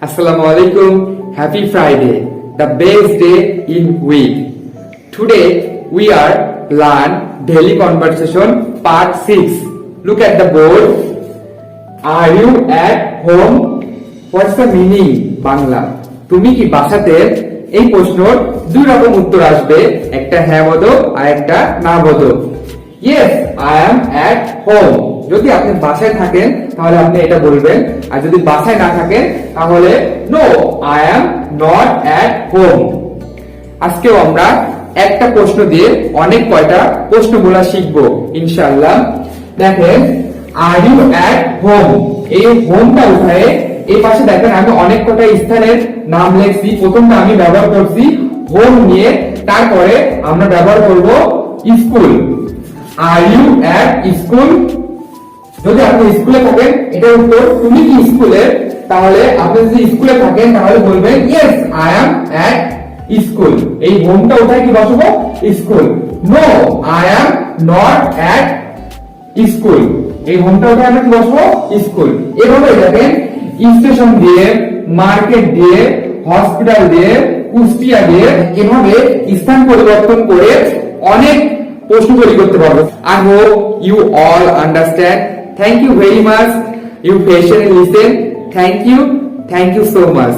Assalamu alaikum. Happy Friday, the best day in week. Today we are learn daily conversation part 6. Look at the board. Are you at home? What's the meaning? Bangla তুমি কি বাসাতে? এই প্রশ্নের দুই রকম উত্তর আসবে, একটা হ্যাঁ বোধক আর একটা না বোধক। Yes, I am at home. যদি আপনি বাসায় থাকেন তাহলে আপনি এটা বলবেন, আর যদি বাসায় না থাকেন তাহলে No, I am not at home. আজকেও আমরা একটা প্রশ্ন দিয়ে অনেক কয়টা প্রশ্ন বলা শিখবো ইনশাআল্লাহ। দেখেন, Are you at home? এই হোমটা উঠায় এই পাশে দেখেন আমি অনেক কটা স্থানের নাম লিখছি। প্রথমটা আমি ব্যবহার করছি হোম নিয়ে, তারপরে আমরা ব্যবহার করব school. Are you at school? যদি আপনি স্কুলে থাকেন এটা উত্তর। তুমি কি স্কুলে? তাহলে আপনি যদি স্কুলে থাকেন তাহলে বলবেন Yes, I am at school. এই হোমটা উঠায় কি বসাবো? School. No, I am not at school. এই হোমটা উঠায় আমরা কি বসাবো? স্কুল। এভাবে দেখেন স্টেশন দিয়ে, মার্কেট দিয়ে, হসপিটাল দিয়ে, কুষ্টিয়া দিয়ে, এভাবে স্থান পরিবর্তন করে অনেক প্রশ্ন তৈরি করতে পারবো। I hope you all understand. Thank you very much. You patiently listen. Thank you so much.